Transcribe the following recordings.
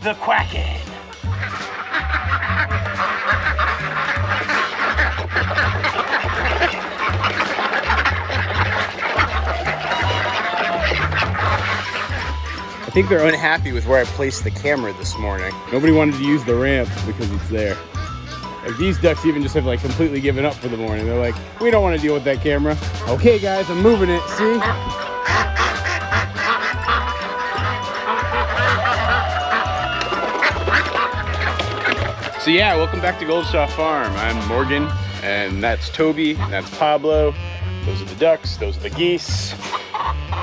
the quacking. I think they're unhappy with where I placed the camera this morning. Nobody wanted to use the ramp because it's there. Like, these ducks even just have like completely given up for the morning. They're like, we don't want to deal with that camera. Okay guys, I'm moving it, see? So yeah, welcome back to Goldshaw Farm. I'm Morgan, and that's Toby, and that's Pablo. Those are the ducks, those are the geese.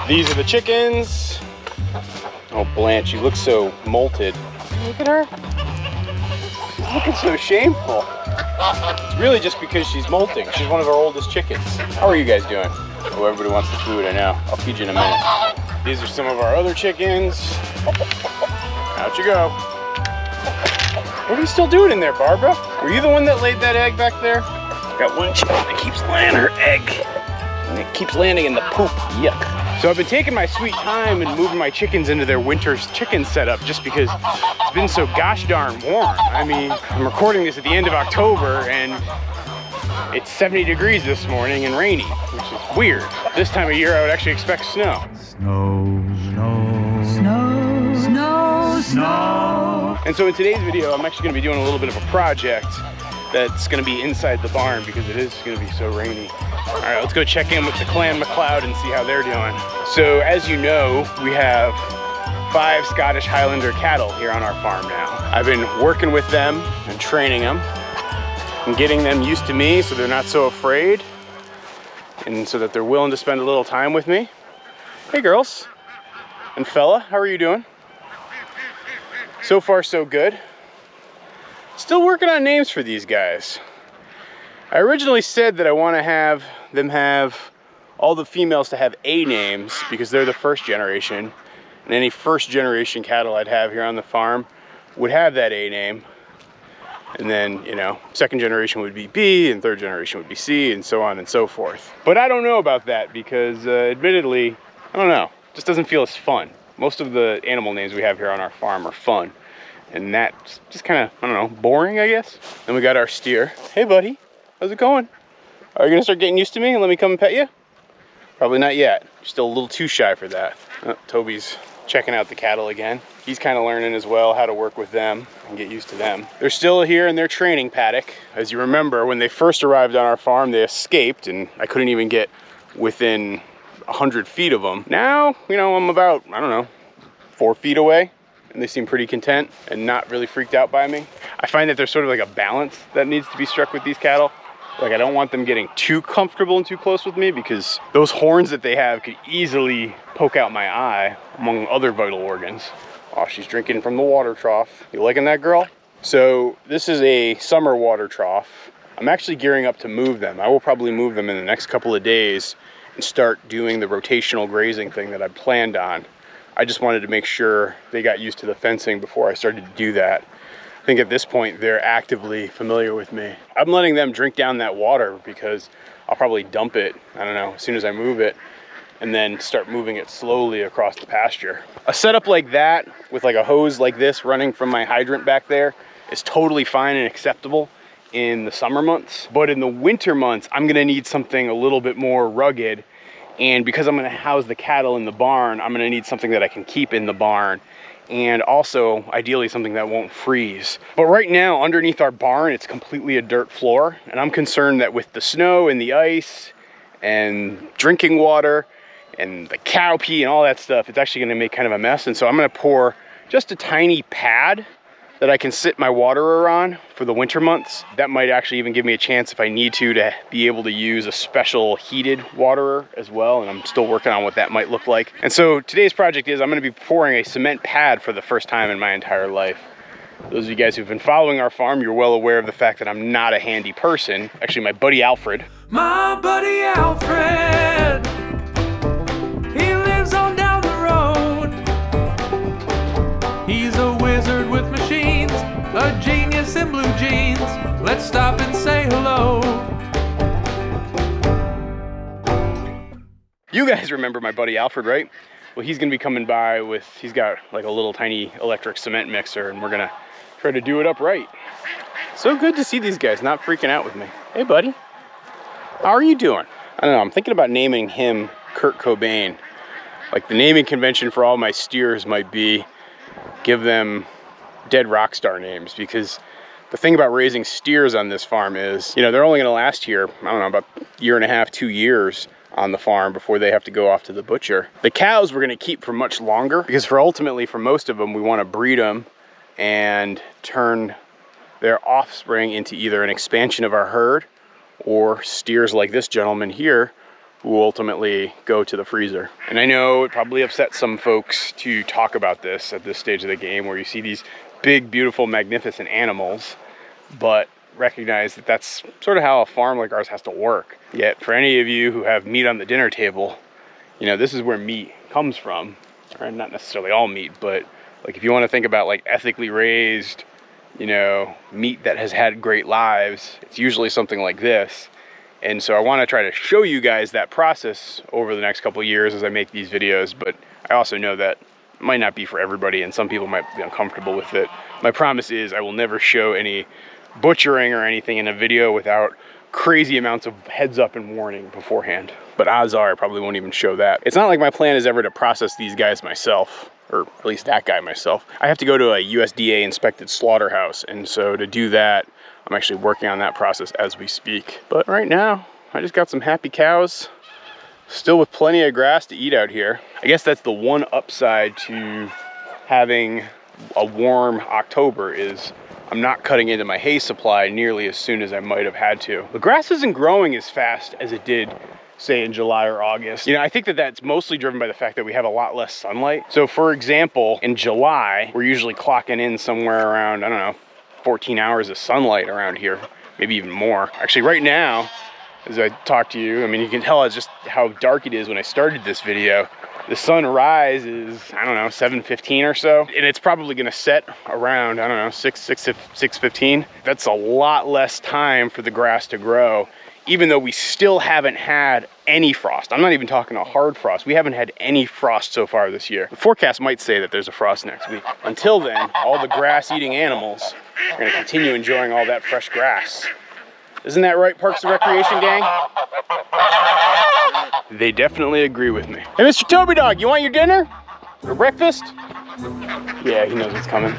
These are the chickens. Oh, Blanche, you look so molted. Look at her. She's looking so shameful. It's really just because she's molting. She's one of our oldest chickens. How are you guys doing? Oh, everybody wants the food, I know. I'll feed you in a minute. These are some of our other chickens. Out you go. What are you still doing in there, Barbara? Were you the one that laid that egg back there? Got one chicken that keeps laying her egg. And it keeps landing in the poop. Yuck. So I've been taking my sweet time and moving my chickens into their winter chicken setup just because it's been so gosh darn warm. I mean, I'm recording this at the end of October and it's 70 degrees this morning and rainy, which is weird. This time of year I would actually expect snow. Snow, snow, snow, snow, snow. And so in today's video, I'm actually gonna be doing a little bit of a project that's gonna be inside the barn because it is gonna be so rainy. All right, let's go check in with the Clan MacLeod and see how they're doing. So as you know, we have 5 Scottish Highlander cattle here on our farm now. I've been working with them and training them and getting them used to me so they're not so afraid and so that they're willing to spend a little time with me. Hey girls and fella, how are you doing? So far so good. Still working on names for these guys. I originally said that I want to have them have all the females to have A names because they're the first generation, and any first generation cattle I'd have here on the farm would have that A name, and then, you know, second generation would be B and third generation would be C and so on and so forth. But I don't know about that because admittedly, I don't know, it just doesn't feel as fun. Most of the animal names we have here on our farm are fun, and that's just kind of, I don't know, boring, I guess. Then we got our steer. Hey buddy. How's it going? Are you gonna start getting used to me and let me come and pet you? Probably not yet. You're still a little too shy for that. Oh, Toby's checking out the cattle again. He's kind of learning as well how to work with them and get used to them. They're still here in their training paddock. As you remember, when they first arrived on our farm, they escaped and I couldn't even get within 100 feet of them. Now, you know, I'm about, I don't know, 4 feet away. And they seem pretty content and not really freaked out by me. I find that there's sort of like a balance that needs to be struck with these cattle. Like, I don't want them getting too comfortable and too close with me because those horns that they have could easily poke out my eye, among other vital organs. Oh, she's drinking from the water trough. You liking that, girl? So this is a summer water trough. I'm actually gearing up to move them. I will probably move them in the next couple of days and start doing the rotational grazing thing that I planned on. I just wanted to make sure they got used to the fencing before I started to do that. I think at this point, they're actively familiar with me. I'm letting them drink down that water because I'll probably dump it, I don't know, as soon as I move it, and then start moving it slowly across the pasture. A setup like that, with like a hose like this running from my hydrant back there, is totally fine and acceptable in the summer months. But in the winter months, I'm gonna need something a little bit more rugged. And because I'm gonna house the cattle in the barn, I'm gonna need something that I can keep in the barn. And also, ideally, something that won't freeze. But right now, underneath our barn, it's completely a dirt floor. And I'm concerned that with the snow and the ice and drinking water and the cow pee and all that stuff, it's actually gonna make kind of a mess. And so I'm gonna pour just a tiny pad that I can sit my waterer on for the winter months. That might actually even give me a chance if I need to be able to use a special heated waterer as well, and I'm still working on what that might look like. And so today's project is I'm gonna be pouring a cement pad for the first time in my entire life. Those of you guys who've been following our farm, you're well aware of the fact that I'm not a handy person. Actually, my buddy Alfred. My buddy Alfred, he lives on down the road. He's a wizard with machines, a genius in blue jeans. Let's stop and say hello. You guys remember my buddy Alfred, right? Well, he's gonna be coming by with, he's got like a little tiny electric cement mixer, and we're gonna try to do it up right. So good to see these guys not freaking out with me. Hey buddy, how are you doing? I don't know, I'm thinking about naming him Kurt Cobain. Like the naming convention for all my steers might be, give them dead rock star names, because the thing about raising steers on this farm is, you know, they're only gonna last here, I don't know, about a year and a half, 2 years on the farm before they have to go off to the butcher. The cows we're gonna keep for much longer, because for most of them, we wanna breed them and turn their offspring into either an expansion of our herd or steers like this gentleman here who will ultimately go to the freezer. And I know it probably upsets some folks to talk about this at this stage of the game, where you see these big, beautiful, magnificent animals, but recognize that that's sort of how a farm like ours has to work. Yet for any of you who have meat on the dinner table, you know, this is where meat comes from. Or not necessarily all meat, but like if you want to think about like ethically raised, you know, meat that has had great lives, it's usually something like this. And so I want to try to show you guys that process over the next couple of years as I make these videos, but I also know that it might not be for everybody and some people might be uncomfortable with it. My promise is I will never show any butchering or anything in a video without crazy amounts of heads up and warning beforehand. But odds are I probably won't even show that. It's not like my plan is ever to process these guys myself, or at least that guy myself. I have to go to a USDA inspected slaughterhouse, and so to do that, I'm actually working on that process as we speak. But right now, I just got some happy cows, still with plenty of grass to eat out here. I guess that's the one upside to having a warm October is I'm not cutting into my hay supply nearly as soon as I might have had to. The grass isn't growing as fast as it did, say, in July or August. You know, I think that that's mostly driven by the fact that we have a lot less sunlight. So for example, in July, we're usually clocking in somewhere around, I don't know, 14 hours of sunlight around here, maybe even more. Actually, right now, as I talk to you, I mean, you can tell just how dark it is when I started this video. The sunrise is, I don't know, 7:15 or so, and it's probably gonna set around, I don't know, 6:15. That's a lot less time for the grass to grow, even though we still haven't had any frost. I'm not even talking a hard frost. We haven't had any frost so far this year. The forecast might say that there's a frost next week. Until then, all the grass-eating animals are gonna continue enjoying all that fresh grass. Isn't that right, Parks and Recreation gang? They definitely agree with me. Hey, Mr. Toby Dog, you want your dinner? Or breakfast? Yeah, he knows what's coming.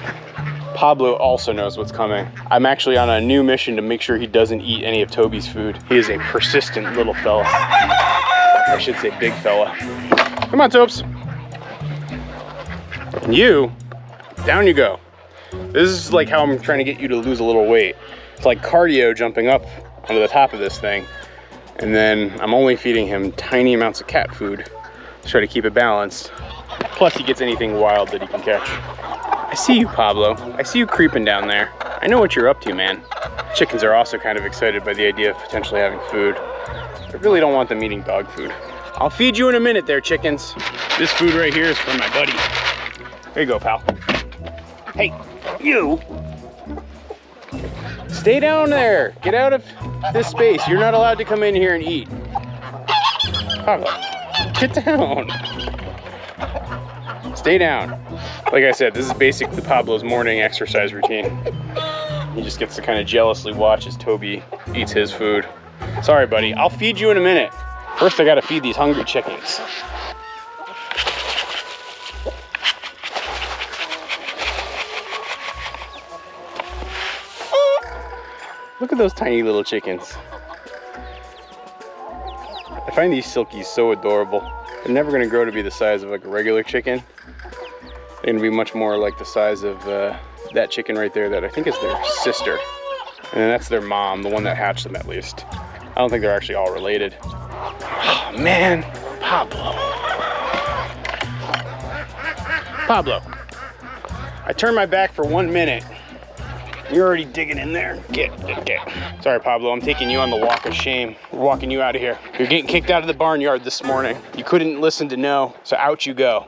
Pablo also knows what's coming. I'm actually on a new mission to make sure he doesn't eat any of Toby's food. He is a persistent little fella. I should say big fella. Come on, Tobes. And you, down you go. This is like how I'm trying to get you to lose a little weight. It's like cardio jumping up onto the top of this thing. And then I'm only feeding him tiny amounts of cat food to try to keep it balanced. Plus he gets anything wild that he can catch. I see you, Pablo. I see you creeping down there. I know what you're up to, man. Chickens are also kind of excited by the idea of potentially having food. I really don't want them eating dog food. I'll feed you in a minute there, chickens. This food right here is for my buddy. There you go, pal. Hey, you. Stay down there. Get out of this space. You're not allowed to come in here and eat. Pablo, get down. Stay down. Like I said, this is basically Pablo's morning exercise routine. He just gets to kind of jealously watch as Toby eats his food. Sorry, buddy. I'll feed you in a minute. First, I gotta feed these hungry chickens. Look at those tiny little chickens. I find these silkies so adorable. They're never gonna grow to be the size of like a regular chicken. They're gonna be much more like the size of that chicken right there that I think is their sister. And then that's their mom, the one that hatched them at least. I don't think they're actually all related. Oh man, Pablo. Pablo, I turned my back for 1 minute. You're already digging in there. Get. Sorry, Pablo, I'm taking you on the walk of shame. We're walking you out of here. You're getting kicked out of the barnyard this morning. You couldn't listen to no, so out you go.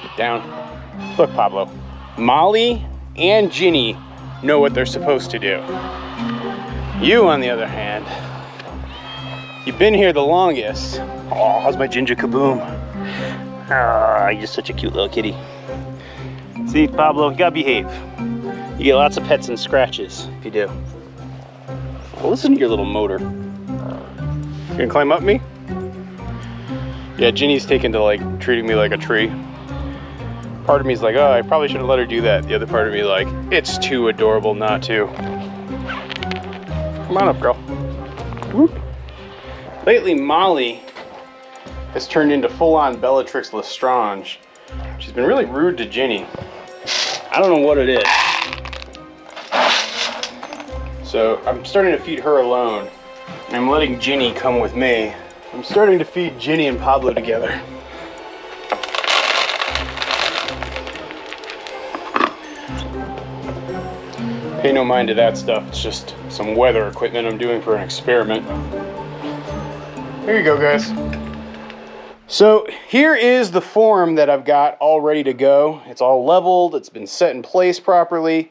Get down. Look, Pablo, Molly and Ginny know what they're supposed to do. You, on the other hand, you've been here the longest. Oh, how's my ginger kaboom? Ah, you're such a cute little kitty. See, Pablo, you gotta behave. You get lots of pets and scratches if you do. Well, listen to your little motor. You gonna climb up me? Yeah, Ginny's taken to like treating me like a tree. Part of me is like, oh, I probably should have let her do that. The other part of me like, it's too adorable not to. Come on up, girl. Whoop. Lately, Molly has turned into full-on Bellatrix Lestrange. She's been really rude to Ginny. I don't know what it is. So I'm starting to feed her alone. And I'm letting Ginny come with me. I'm starting to feed Ginny and Pablo together. Pay no mind to that stuff. It's just some weather equipment I'm doing for an experiment. Here you go, guys. So here is the form that I've got all ready to go. It's all leveled. It's been set in place properly.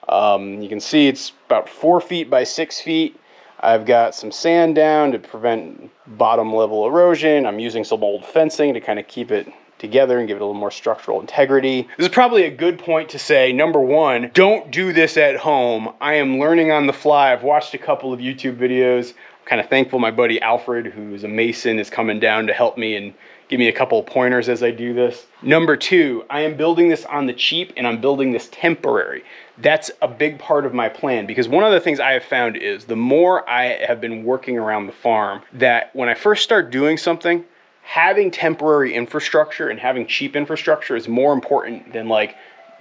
You can see it's about 4 feet by 6 feet. I've got some sand down to prevent bottom level erosion. I'm using some old fencing to kind of keep it together and give it a little more structural integrity. This is probably a good point to say, number one, don't do this at home. I am learning on the fly. I've watched a couple of YouTube videos. I'm kind of thankful my buddy Alfred, who's a mason, is coming down to help me and give me a couple of pointers as I do this. Number two, I am building this on the cheap and I'm building this temporary. That's a big part of my plan, because one of the things I have found is the more I have been working around the farm, that when I first start doing something, having temporary infrastructure and having cheap infrastructure is more important than like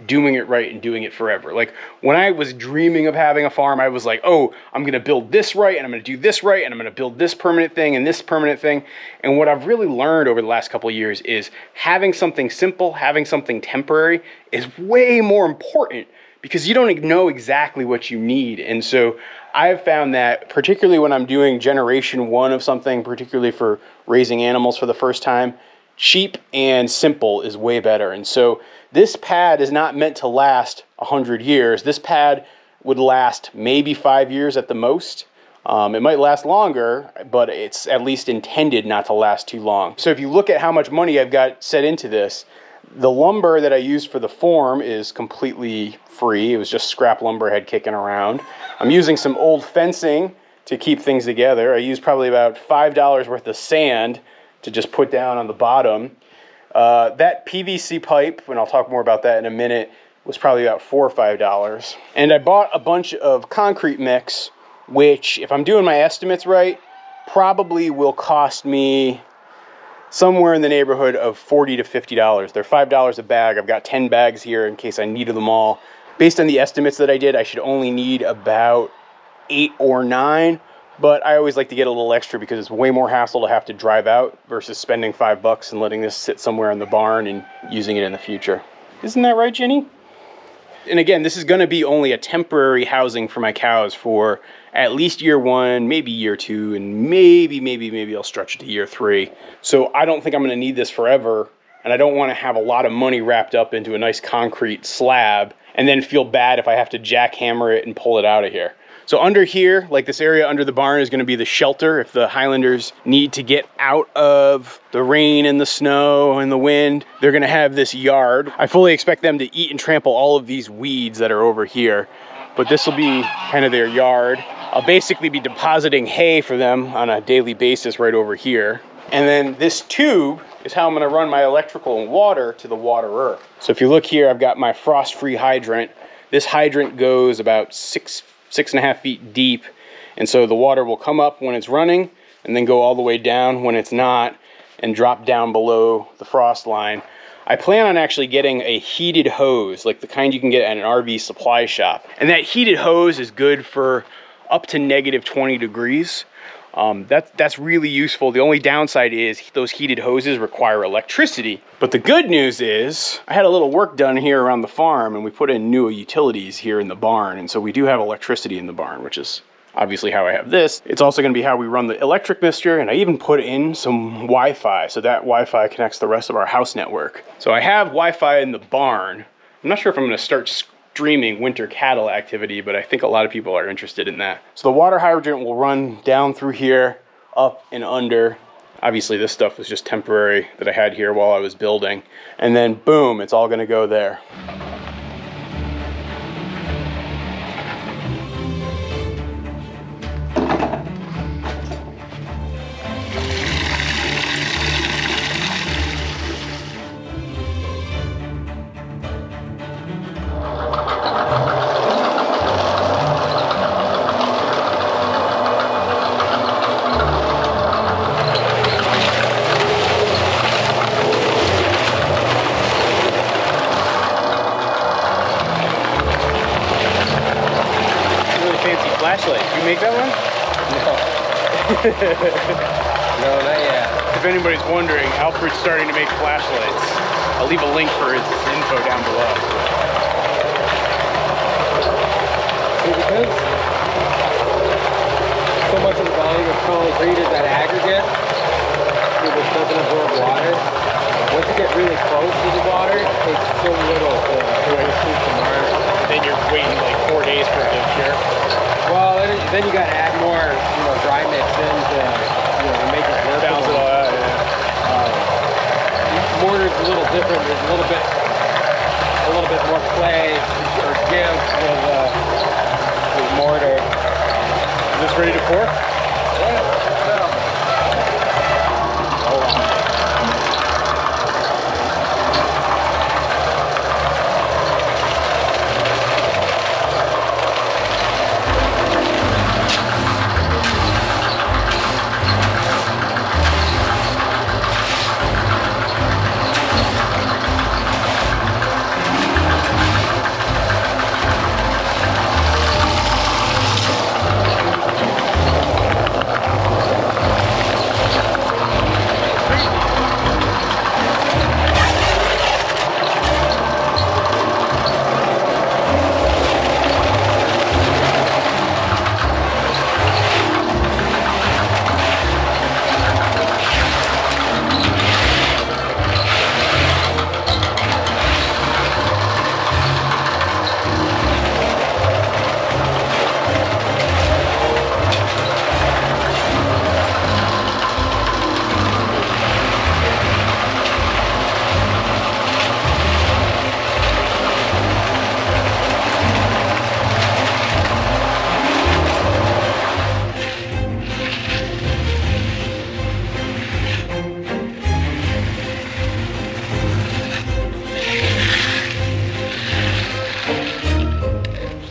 doing it right and doing it forever. Like when I was dreaming of having a farm, I was like, oh, I'm gonna build this right and I'm gonna do this right and I'm gonna build this permanent thing and this permanent thing. And what I've really learned over the last couple of years is having something simple, having something temporary is way more important, because you don't know exactly what you need. And so I've found that particularly when I'm doing generation one of something, particularly for raising animals for the first time, cheap and simple is way better. And so this pad is not meant to last 100 years. This pad would last maybe 5 years at the most. It might last longer, but it's at least intended not to last too long. So if you look at how much money I've got set into this, the lumber that I used for the form is completely free. It was just scrap lumber I had kicking around. I'm using some old fencing to keep things together. I used probably about $5 worth of sand to just put down on the bottom. That PVC pipe, and I'll talk more about that in a minute, was probably about $4 or $5. And I bought a bunch of concrete mix, which, if I'm doing my estimates right, probably will cost me somewhere in the neighborhood of $40 to $50. They're $5 a bag. I've got 10 bags here in case I needed them all. Based on the estimates that I did, I should only need about 8 or 9, but I always like to get a little extra because it's way more hassle to have to drive out versus spending $5 and letting this sit somewhere in the barn and using it in the future. Isn't that right, Jenny? And again, this is going to be only a temporary housing for my cows for at least year 1, maybe year 2, and maybe I'll stretch it to year 3. So I don't think I'm going to need this forever, and I don't want to have a lot of money wrapped up into a nice concrete slab and then feel bad if I have to jackhammer it and pull it out of here. So under here, like this area under the barn, is going to be the shelter if the Highlanders need to get out of the rain and the snow and the wind. They're going to have this yard. I fully expect them to eat and trample all of these weeds that are over here, but this will be kind of their yard. I'll basically be depositing hay for them on a daily basis right over here. And then this tube is how I'm going to run my electrical and water to the waterer. So if you look here, I've got my frost-free hydrant. This hydrant goes about 6.5 feet deep, and so the water will come up when it's running and then go all the way down when it's not and drop down below the frost line. I plan on actually getting a heated hose, like the kind you can get at an RV supply shop. And that heated hose is good for up to negative 20 degrees. That's really useful. The only downside is those heated hoses require electricity. But the good news is I had a little work done here around the farm, and we put in new utilities here in the barn. And so we do have electricity in the barn, which is obviously how I have this. It's also going to be how we run the electric mister, and I even put in some Wi-Fi, so that Wi-Fi connects the rest of our house network. So I have Wi-Fi in the barn. I'm not sure if I'm going to start streaming winter cattle activity, but I think a lot of people are interested in that. So the water hydrant will run down through here, up and under, Obviously this stuff was just temporary that I had here while I was building. And then boom, it's all gonna go there. Flashlight. You make that one? No. No, not yet. If anybody's wondering, Alfred's starting to make flashlights. I'll leave a link for his info down below. See, because so much of the volume of concrete is that aggregate, which doesn't absorb water. Once you get really close to the water, it takes so little to sweep the mark. Then you're waiting like 4 days for it to cure. Well, then you gotta add more, dry mix in to, make it work. Balance it all out, yeah. Mortar's a little different. There's a little bit more clay or give with mortar. Is this ready to pour? Yeah. Hold on.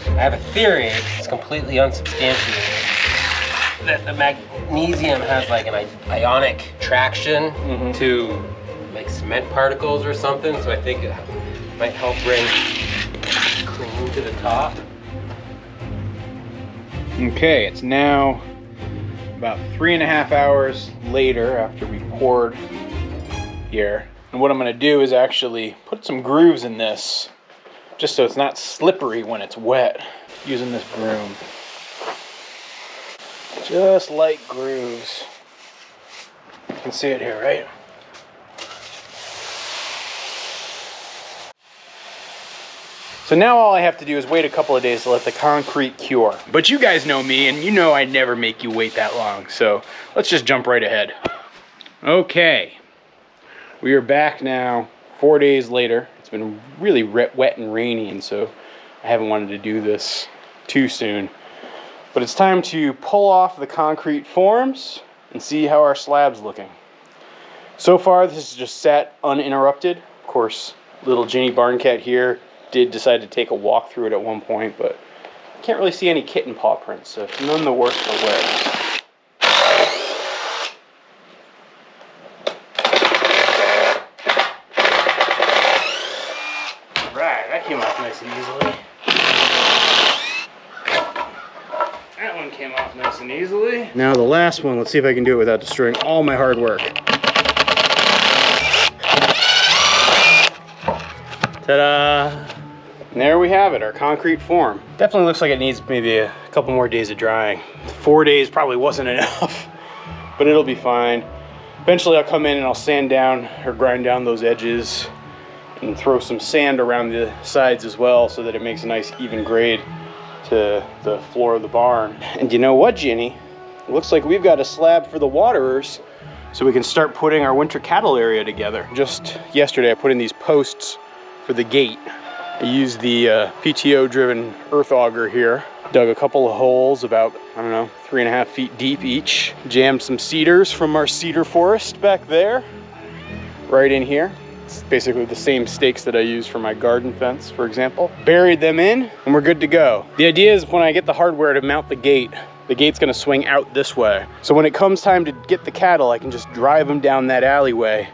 I have a theory, it's completely unsubstantiated, that the magnesium has like an ionic traction to like cement particles or something, so I think it might help bring cream to the top. Okay, it's now about 3.5 hours later after we poured here. And what I'm gonna do is actually put some grooves in this, just so it's not slippery when it's wet, using this broom. Just light grooves. You can see it here, right? So now all I have to do is wait a couple of days to let the concrete cure. But you guys know me, and you know I never make you wait that long, so let's just jump right ahead. Okay, we are back now 4 days later. It's been really wet and rainy, and so I haven't wanted to do this too soon. But it's time to pull off the concrete forms and see how our slab's looking. So far, this is just sat uninterrupted. Of course, little Ginny Barn Cat here did decide to take a walk through it at one point, but I can't really see any kitten paw prints, so none the worse for wear. Came off nice and easily. That one came off nice and easily. Now the last one, let's see if I can do it without destroying all my hard work. Ta-da! And there we have it, our concrete form. Definitely looks like it needs maybe a couple more days of drying. 4 days probably wasn't enough, but it'll be fine. Eventually I'll come in and I'll sand down or grind down those edges and throw some sand around the sides as well so that it makes a nice even grade to the floor of the barn. And you know what, Ginny? It looks like we've got a slab for the waterers so we can start putting our winter cattle area together. Just yesterday I put in these posts for the gate. I used the PTO driven earth auger here. Dug a couple of holes about, I don't know, 3.5 feet deep each. Jammed some cedars from our cedar forest back there, right in here. It's basically the same stakes that I use for my garden fence, for example. Buried them in, and we're good to go. The idea is when I get the hardware to mount the gate's gonna swing out this way. So when it comes time to get the cattle, I can just drive them down that alleyway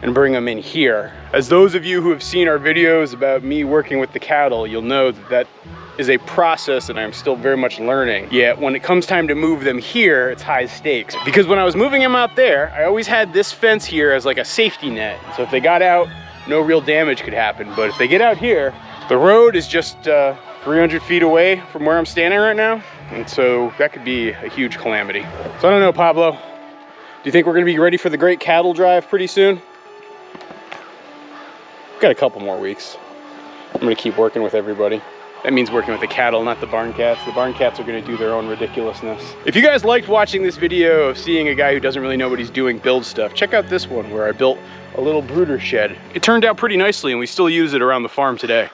and bring them in here. As those of you who have seen our videos about me working with the cattle, you'll know that that is a process and I'm still very much learning. Yet when it comes time to move them here, it's high stakes. Because when I was moving them out there, I always had this fence here as like a safety net. So if they got out, no real damage could happen. But if they get out here, the road is just 300 feet away from where I'm standing right now. And so that could be a huge calamity. So I don't know, Pablo. Do you think we're gonna be ready for the great cattle drive pretty soon? Got a couple more weeks. I'm gonna keep working with everybody. That means working with the cattle, not the barn cats. The barn cats are gonna do their own ridiculousness. If you guys liked watching this video of seeing a guy who doesn't really know what he's doing build stuff, check out this one where I built a little brooder shed. It turned out pretty nicely and we still use it around the farm today.